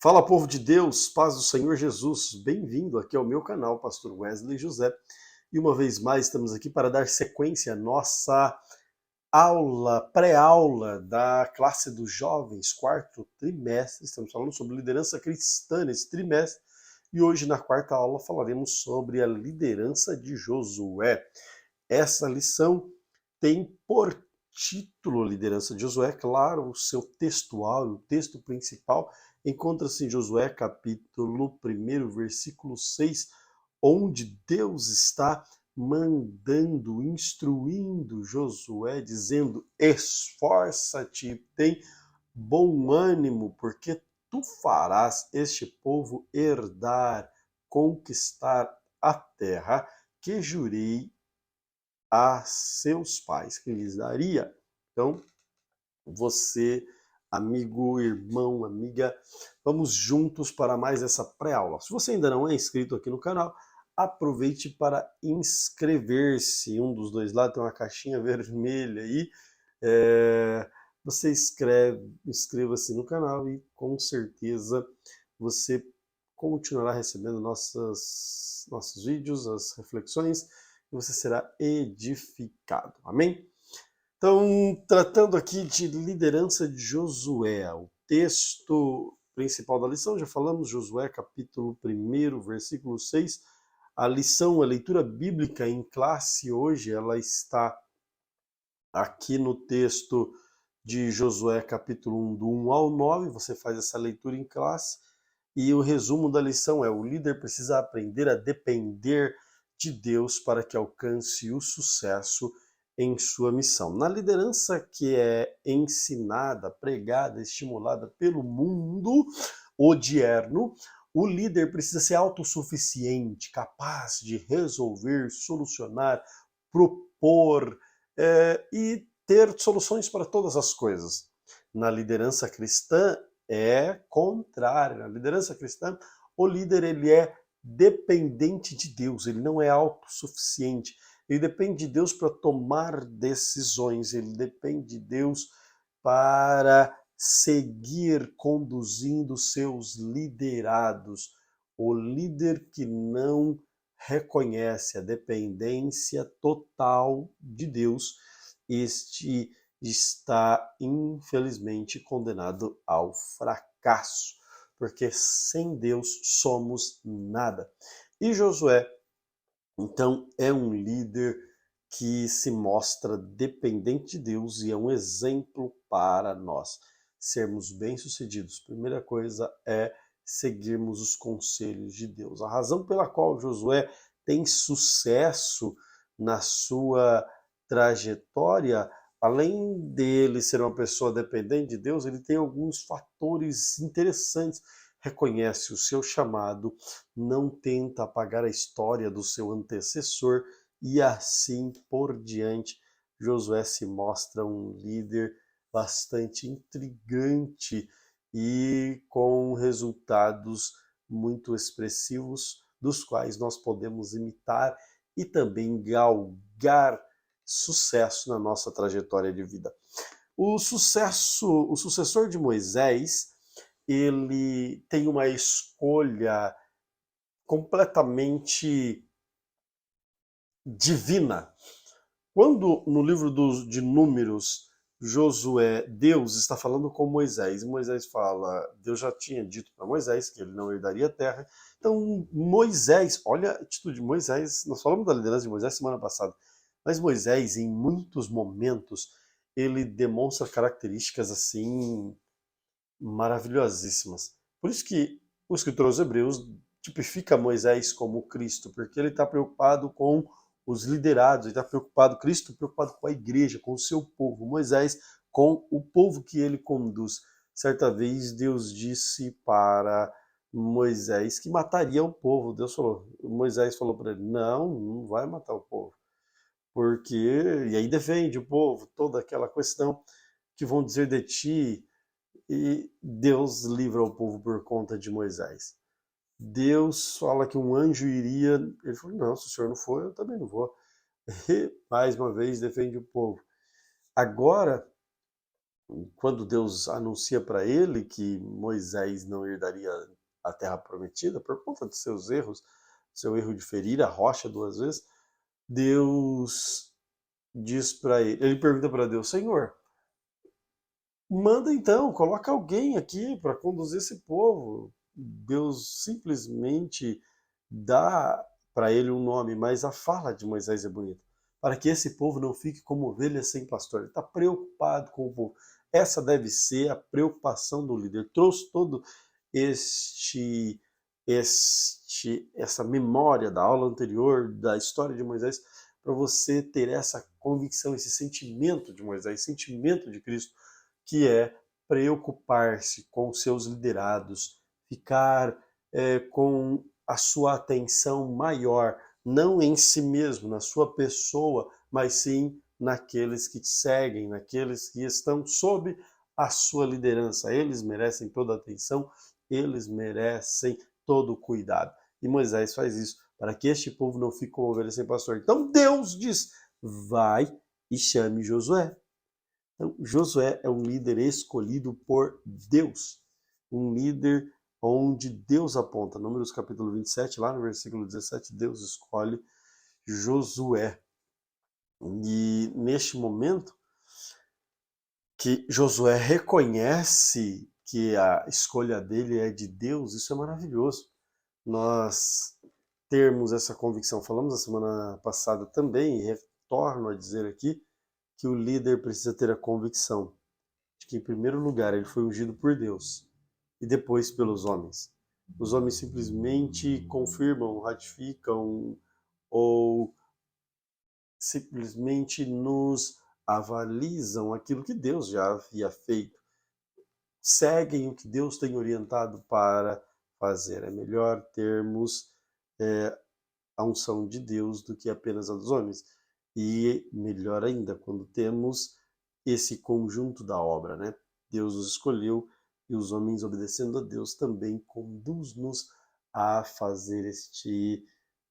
Fala, povo de Deus, paz do Senhor Jesus, bem-vindo aqui ao meu canal, Pastor Wesley José. E uma vez mais estamos aqui para dar sequência à nossa pré-aula da classe dos jovens, quarto trimestre. Estamos falando sobre liderança cristã nesse trimestre. E hoje, na quarta aula, falaremos sobre a liderança de Josué. Essa lição tem por título Liderança de Josué, claro, o seu textual, o texto principal, encontra-se em Josué capítulo 1, versículo 6, onde Deus está mandando, instruindo Josué, dizendo: esforça-te, tem bom ânimo, porque tu farás este povo herdar, conquistar a terra que jurei a seus pais que lhes daria. Então, você, amigo, irmão, amiga, vamos juntos para mais essa pré-aula. Se você ainda não é inscrito aqui no canal, aproveite para inscrever-se. Um dos dois lados tem uma caixinha vermelha aí. Você inscreva-se no canal e com certeza você continuará recebendo nossos vídeos, as reflexões, e você será edificado. Amém? Então, tratando aqui de liderança de Josué, o texto principal da lição, já falamos, Josué capítulo 1, versículo 6. A lição, a leitura bíblica em classe hoje, ela está aqui no texto de Josué capítulo 1, do 1 ao 9, você faz essa leitura em classe, e o resumo da lição é: o líder precisa aprender a depender de Deus para que alcance o sucesso em sua missão. Na liderança que é ensinada, pregada, estimulada pelo mundo odierno, o líder precisa ser autossuficiente, capaz de resolver, solucionar, propor e ter soluções para todas as coisas. Na liderança cristã é contrário. Na liderança cristã, o líder ele é dependente de Deus, ele não é autossuficiente. Ele depende de Deus para tomar decisões, ele depende de Deus para seguir conduzindo seus liderados. O líder que não reconhece a dependência total de Deus, este está infelizmente condenado ao fracasso, porque sem Deus somos nada. E Josué, então, é um líder que se mostra dependente de Deus e é um exemplo para nós sermos bem-sucedidos. Primeira coisa é seguirmos os conselhos de Deus. A razão pela qual Josué tem sucesso na sua trajetória, além dele ser uma pessoa dependente de Deus, ele tem alguns fatores interessantes. Reconhece o seu chamado, não tenta apagar a história do seu antecessor e assim por diante. Josué se mostra um líder bastante intrigante e com resultados muito expressivos, dos quais nós podemos imitar e também galgar sucesso na nossa trajetória de vida. O sucessor de Moisés, ele tem uma escolha completamente divina. Quando no livro de Números, Josué, Deus está falando com Moisés, e Moisés fala, Deus já tinha dito para Moisés que ele não herdaria a terra. Então Moisés, olha a atitude de Moisés, nós falamos da liderança de Moisés semana passada, mas Moisés, em muitos momentos, ele demonstra características assim maravilhosíssimas. Por isso que o escritor aos Hebreus tipifica Moisés como Cristo, porque ele está preocupado com os liderados, ele está preocupado, Cristo preocupado com a igreja, com o seu povo, Moisés com o povo que ele conduz. Certa vez Deus disse para Moisés que mataria o povo. Moisés falou para ele, não vai matar o povo, porque, e aí defende o povo, toda aquela questão que vão dizer de ti, e Deus livra o povo por conta de Moisés. Deus fala que um anjo iria, ele falou, não, se o senhor não for, eu também não vou. E, mais uma vez, defende o povo. Agora, quando Deus anuncia para ele que Moisés não herdaria a terra prometida por conta dos seus erros, seu erro de ferir a rocha 2 vezes, Deus diz para ele pergunta para Deus: Senhor, manda então, coloca alguém aqui para conduzir esse povo. Deus simplesmente dá para ele um nome, mas a fala de Moisés é bonita. Para que esse povo não fique como ovelhas sem pastor. Ele está preocupado com o povo. Essa deve ser a preocupação do líder. Trouxe todo essa memória da aula anterior, da história de Moisés, para você ter essa convicção, esse sentimento de Moisés, sentimento de Cristo, que é preocupar-se com seus liderados, ficar com a sua atenção maior, não em si mesmo, na sua pessoa, mas sim naqueles que te seguem, naqueles que estão sob a sua liderança. Eles merecem toda a atenção, eles merecem todo o cuidado. E Moisés faz isso, para que este povo não fique como ovelha sem pastor. Então Deus diz, vai e chame Josué. Então, Josué é um líder escolhido por Deus, um líder onde Deus aponta. Números capítulo 27, lá no versículo 17, Deus escolhe Josué. E neste momento que Josué reconhece que a escolha dele é de Deus, isso é maravilhoso. Nós termos essa convicção, falamos a semana passada também, e retorno a dizer aqui, que o líder precisa ter a convicção de que, em primeiro lugar, ele foi ungido por Deus e depois pelos homens. Os homens simplesmente confirmam, ratificam ou simplesmente nos avalizam aquilo que Deus já havia feito. Seguem o que Deus tem orientado para fazer. É melhor termos a unção de Deus do que apenas a dos homens. E melhor ainda, quando temos esse conjunto da obra, né? Deus os escolheu e os homens, obedecendo a Deus, também conduz-nos a fazer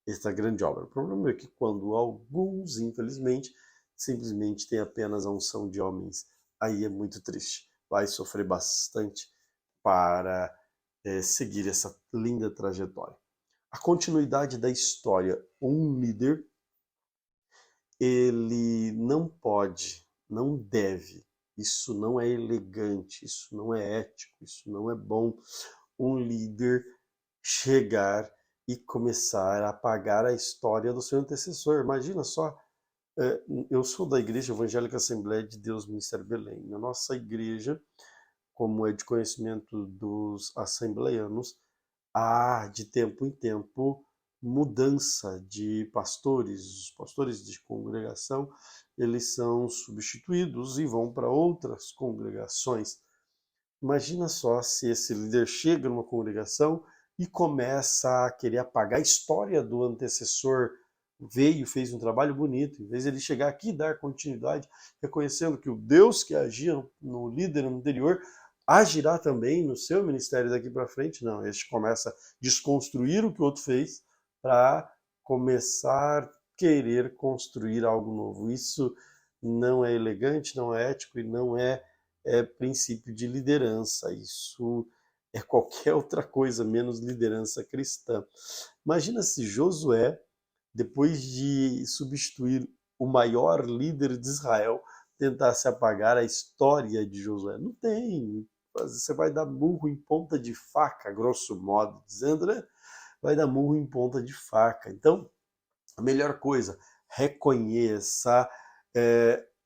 esta grande obra. O problema é que quando alguns, infelizmente, simplesmente têm apenas a unção de homens, aí é muito triste. Vai sofrer bastante para seguir essa linda trajetória. A continuidade da história. Um líder, ele não pode, não deve, isso não é elegante, isso não é ético, isso não é bom, um líder chegar e começar a apagar a história do seu antecessor. Imagina só, eu sou da Igreja Evangélica Assembleia de Deus Ministério Belém. Na nossa igreja, como é de conhecimento dos assembleianos, há de tempo em tempo mudança de pastores. Os pastores de congregação, eles são substituídos e vão para outras congregações. Imagina só se esse líder chega numa congregação e começa a querer apagar a história do antecessor, veio, fez um trabalho bonito, em vez de ele chegar aqui e dar continuidade, reconhecendo que o Deus que agia no líder anterior agirá também no seu ministério daqui para frente. Não, este começa a desconstruir o que o outro fez para começar a querer construir algo novo. Isso não é elegante, não é ético e não é princípio de liderança. Isso é qualquer outra coisa menos liderança cristã. Imagina se Josué, depois de substituir o maior líder de Israel, tentasse apagar a história de Josué. Não tem. Você vai dar murro em ponta de faca, grosso modo dizendo, né? Vai dar murro em ponta de faca. Então, a melhor coisa, reconheça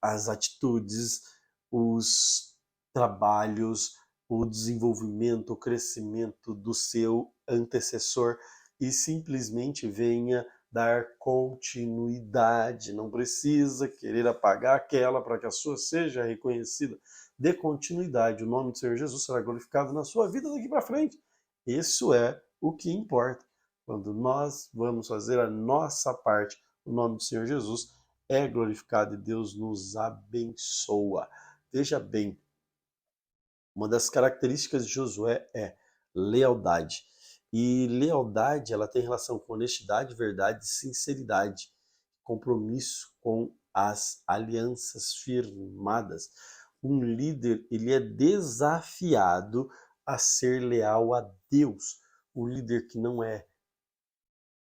as atitudes, os trabalhos, o desenvolvimento, o crescimento do seu antecessor e simplesmente venha dar continuidade. Não precisa querer apagar aquela para que a sua seja reconhecida. Dê continuidade. O nome do Senhor Jesus será glorificado na sua vida daqui para frente. Isso é o que importa. Quando nós vamos fazer a nossa parte, o nome do Senhor Jesus é glorificado e Deus nos abençoa. Veja bem, uma das características de Josué é lealdade. E lealdade, ela tem relação com honestidade, verdade, sinceridade, compromisso com as alianças firmadas. Um líder, ele é desafiado a ser leal a Deus. O líder que não é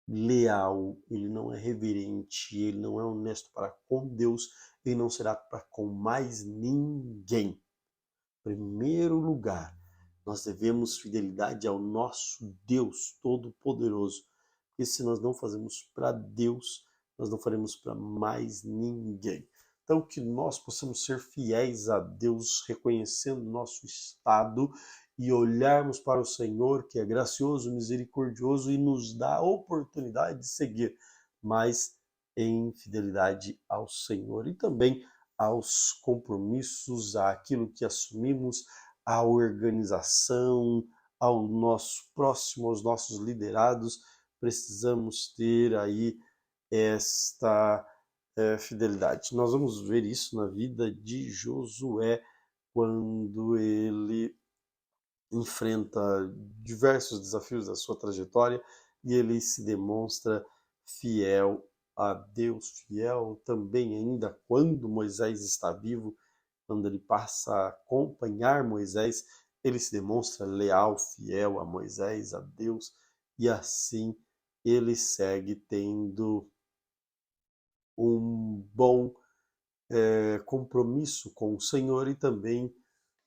leal, ele não é reverente, ele não é honesto para com Deus, ele não será para com mais ninguém. Em primeiro lugar, nós devemos fidelidade ao nosso Deus Todo-Poderoso. Porque se nós não fazemos para Deus, nós não faremos para mais ninguém. Então, que nós possamos ser fiéis a Deus, reconhecendo nosso estado e olharmos para o Senhor, que é gracioso, misericordioso e nos dá a oportunidade de seguir, mas em fidelidade ao Senhor e também aos compromissos, àquilo que assumimos, à organização, ao nosso próximo, aos nossos liderados. Precisamos ter aí esta fidelidade. Nós vamos ver isso na vida de Josué, quando ele enfrenta diversos desafios da sua trajetória e ele se demonstra fiel a Deus, fiel também ainda quando Moisés está vivo, quando ele passa a acompanhar Moisés, ele se demonstra leal, fiel a Moisés, a Deus, e assim ele segue tendo um bom compromisso com o Senhor e também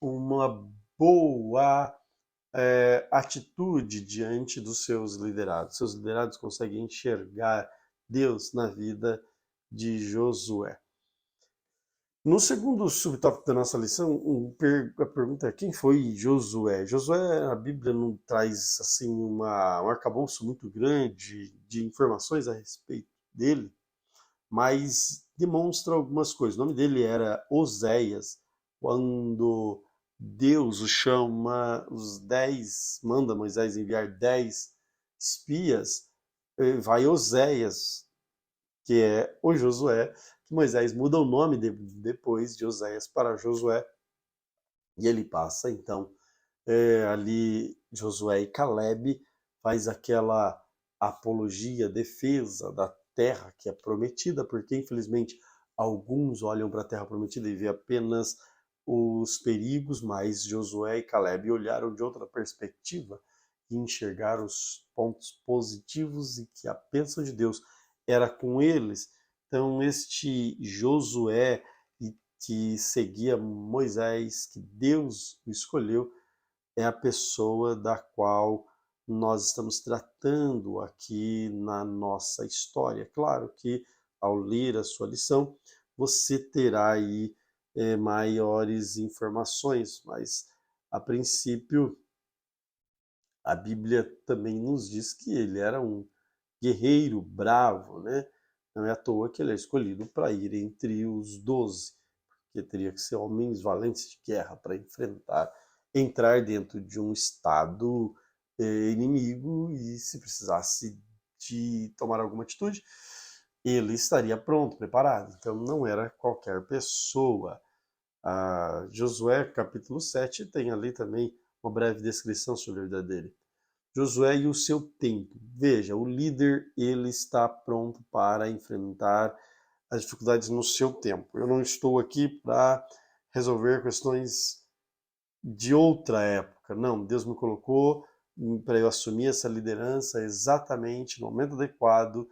uma boa atitude diante dos seus liderados. Seus liderados conseguem enxergar Deus na vida de Josué. No segundo subtópico da nossa lição, a pergunta é: quem foi Josué? Josué, a Bíblia não traz assim um arcabouço muito grande de informações a respeito dele, mas demonstra algumas coisas. O nome dele era Oséias. Quando Deus o chama, manda Moisés enviar 10 espias, vai Oséias, que é o Josué, que Moisés muda o nome depois de Oséias para Josué, e ele passa então ali Josué e Caleb, faz aquela apologia, defesa da terra que é prometida, porque infelizmente alguns olham para a terra prometida e vê apenas os perigos, mas Josué e Caleb olharam de outra perspectiva e enxergaram os pontos positivos e que a bênção de Deus era com eles. Então este Josué que seguia Moisés, que Deus o escolheu, é a pessoa da qual nós estamos tratando aqui na nossa história. Claro que ao ler a sua lição, você terá aí maiores informações, mas a princípio a Bíblia também nos diz que ele era um guerreiro bravo, né? Não é à toa que ele é escolhido para ir entre os 12, porque teria que ser homens valentes de guerra para entrar dentro de um estado inimigo e se precisasse de tomar alguma atitude, ele estaria pronto, preparado. Então não era qualquer pessoa. Josué, capítulo 7, tem ali também uma breve descrição sobre a vida dele. Josué e o seu tempo. Veja, o líder ele está pronto para enfrentar as dificuldades no seu tempo. Eu não estou aqui para resolver questões de outra época. Não, Deus me colocou para eu assumir essa liderança exatamente no momento adequado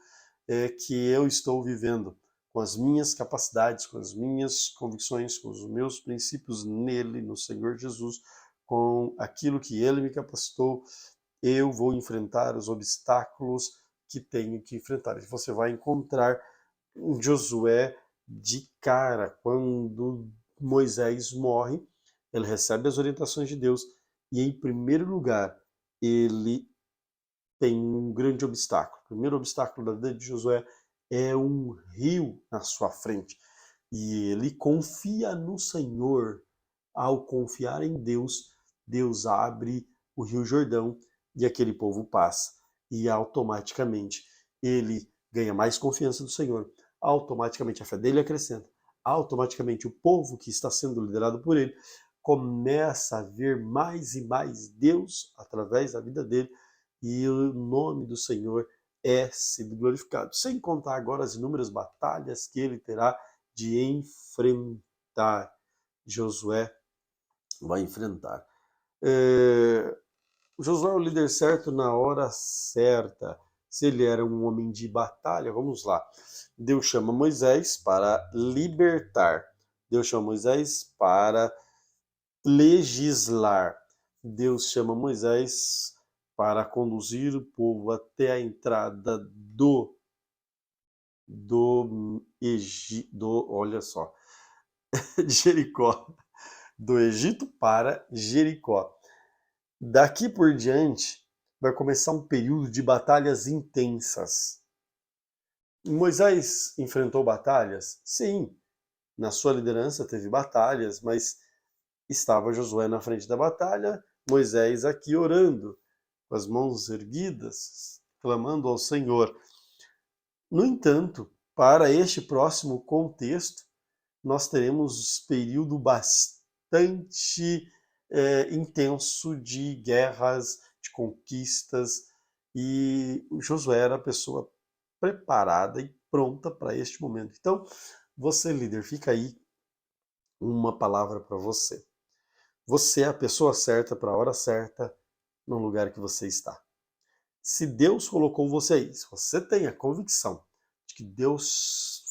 que eu estou vivendo, com as minhas capacidades, com as minhas convicções, com os meus princípios nele, no Senhor Jesus, com aquilo que ele me capacitou. Eu vou enfrentar os obstáculos que tenho que enfrentar. E você vai encontrar Josué de cara quando Moisés morre, ele recebe as orientações de Deus e, em primeiro lugar, ele tem um grande obstáculo. O primeiro obstáculo da vida de Josué é um rio na sua frente. E ele confia no Senhor. Ao confiar em Deus, Deus abre o rio Jordão e aquele povo passa. E automaticamente ele ganha mais confiança do Senhor. Automaticamente a fé dele acrescenta. Automaticamente o povo que está sendo liderado por ele começa a ver mais e mais Deus através da vida dele e o nome do Senhor é sido glorificado. Sem contar agora as inúmeras batalhas que ele terá de enfrentar. Josué vai enfrentar. É, Josué é o líder certo na hora certa. Se ele era um homem de batalha, vamos lá. Deus chama Moisés para libertar. Deus chama Moisés para legislar. Deus chama Moisés para conduzir o povo até a entrada olha só, de Jericó, do Egito para Jericó. Daqui por diante vai começar um período de batalhas intensas. Moisés enfrentou batalhas? Sim, na sua liderança teve batalhas, mas estava Josué na frente da batalha, Moisés aqui orando, com as mãos erguidas, clamando ao Senhor. No entanto, para este próximo contexto, nós teremos período bastante intenso de guerras, de conquistas, e Josué era a pessoa preparada e pronta para este momento. Então, você, líder, fica aí uma palavra para você. Você é a pessoa certa para a hora certa, no lugar que você está. Se Deus colocou você aí, se você tem a convicção de que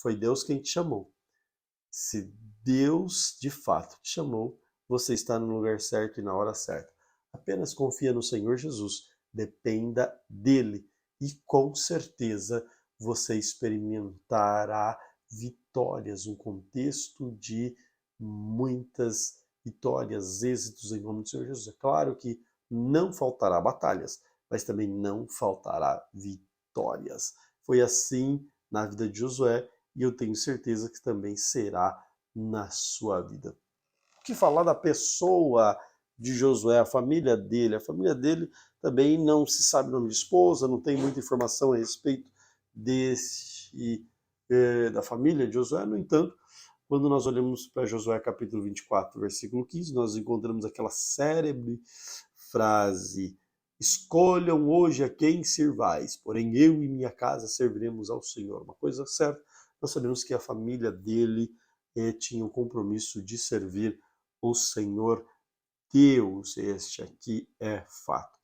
foi Deus quem te chamou, se Deus de fato te chamou, você está no lugar certo e na hora certa. Apenas confia no Senhor Jesus, dependa dele e com certeza você experimentará vitórias, um contexto de muitas vitórias, êxitos em nome do Senhor Jesus. É claro que não faltará batalhas, mas também não faltará vitórias. Foi assim na vida de Josué e eu tenho certeza que também será na sua vida. O que falar da pessoa de Josué, a família dele? A família dele também não se sabe o nome de esposa, não tem muita informação a respeito da família de Josué. No entanto, quando nós olhamos para Josué capítulo 24, versículo 15, nós encontramos aquela célebre frase: escolham hoje a quem servais, porém eu e minha casa serviremos ao Senhor. Uma coisa certa, nós sabemos que a família dele tinha o compromisso de servir o Senhor Deus. Este aqui é fato.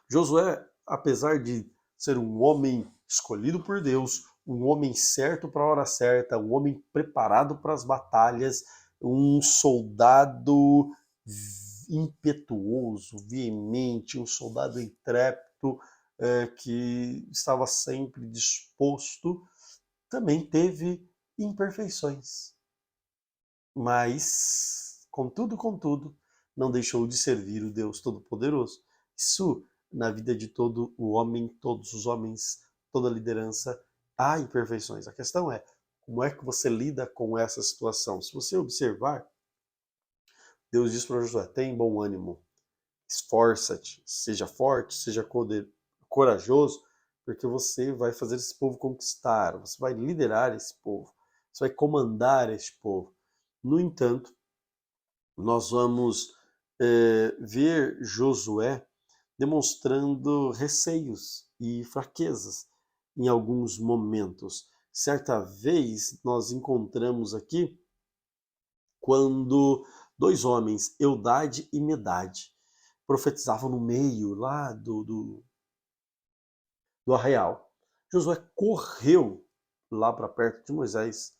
Josué, apesar de ser um homem escolhido por Deus, um homem certo para a hora certa, um homem preparado para as batalhas, um soldado impetuoso, veemente, um soldado intrépido que estava sempre disposto, também teve imperfeições. Mas, contudo, não deixou de servir o Deus Todo-Poderoso. Isso, na vida de todo o homem, todos os homens, toda liderança, há imperfeições. A questão é, como é que você lida com essa situação? Se você observar, Deus diz para Josué, tem bom ânimo, esforça-te, seja forte, seja corajoso, porque você vai fazer esse povo conquistar, você vai liderar esse povo, você vai comandar esse povo. No entanto, nós vamos ver Josué demonstrando receios e fraquezas em alguns momentos. Certa vez nós encontramos aqui quando dois homens, Eldade e Medade, profetizavam no meio lá do arraial. Josué correu lá para perto de Moisés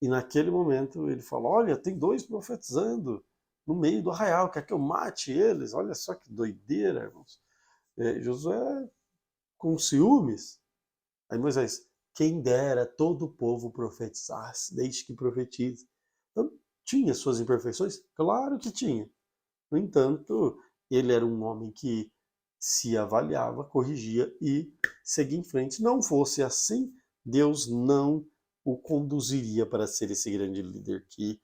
e naquele momento ele falou: olha, tem dois profetizando no meio do arraial, quer que eu mate eles? Olha só que doideira, irmãos. Josué com ciúmes. Aí Moisés, quem dera todo o povo profetizasse, desde que profetize. Então, tinha suas imperfeições? Claro que tinha. No entanto, ele era um homem que se avaliava, corrigia e seguia em frente. Se não fosse assim, Deus não o conduziria para ser esse grande líder que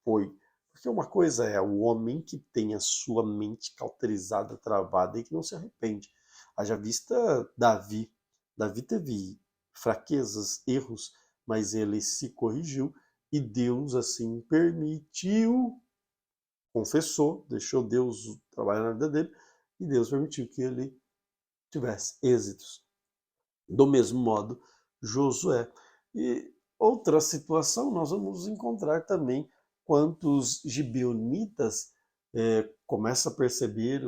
foi. Porque uma coisa é o homem que tem a sua mente cauterizada, travada e que não se arrepende. Haja vista Davi. Davi teve fraquezas, erros, mas ele se corrigiu e Deus assim permitiu, confessou, deixou Deus trabalhar na vida dele e Deus permitiu que ele tivesse êxitos. Do mesmo modo, Josué. E outra situação nós vamos encontrar também quando os gibeonitas começam a perceber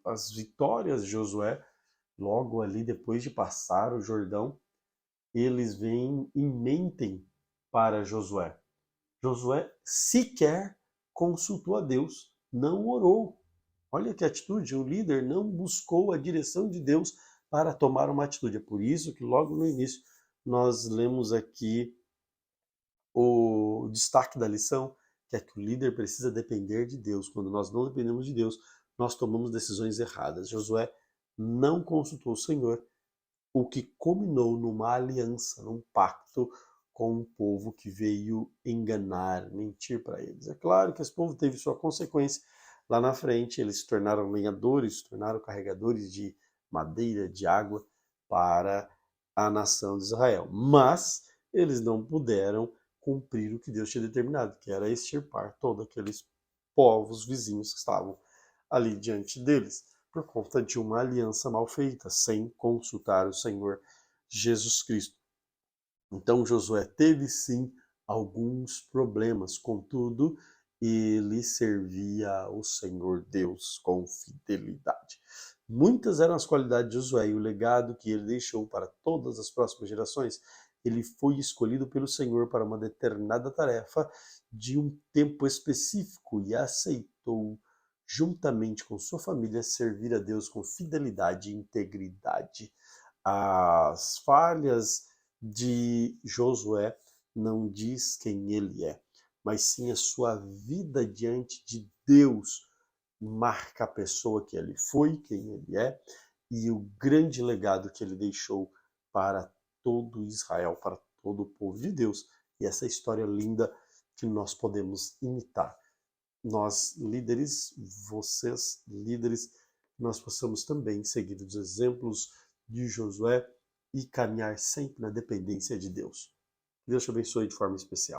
as vitórias de Josué, logo ali depois de passar o Jordão, eles vêm e mentem para Josué. Josué sequer consultou a Deus, não orou. Olha que atitude, o líder não buscou a direção de Deus para tomar uma atitude. É por isso que logo no início nós lemos aqui o destaque da lição, que é que o líder precisa depender de Deus. Quando nós não dependemos de Deus, nós tomamos decisões erradas. Josué não consultou o Senhor, o que culminou numa aliança, num pacto com um povo que veio enganar, mentir para eles. É claro que esse povo teve sua consequência lá na frente, eles se tornaram lenhadores, se tornaram carregadores de madeira, de água para a nação de Israel. Mas eles não puderam cumprir o que Deus tinha determinado, que era extirpar todos aqueles povos vizinhos que estavam ali diante deles, por conta de uma aliança mal feita, sem consultar o Senhor Jesus Cristo. Então Josué teve sim alguns problemas, contudo, ele servia ao Senhor Deus com fidelidade. Muitas eram as qualidades de Josué e o legado que ele deixou para todas as próximas gerações. Ele foi escolhido pelo Senhor para uma determinada tarefa de um tempo específico e aceitou, juntamente com sua família, servir a Deus com fidelidade e integridade. As falhas de Josué não diz quem ele é, mas sim a sua vida diante de Deus marca a pessoa que ele foi, quem ele é, e o grande legado que ele deixou para todo Israel, para todo o povo de Deus. E essa história linda que nós podemos imitar. Nós, líderes, vocês, líderes, nós possamos também seguir os exemplos de Josué e caminhar sempre na dependência de Deus. Deus te abençoe de forma especial.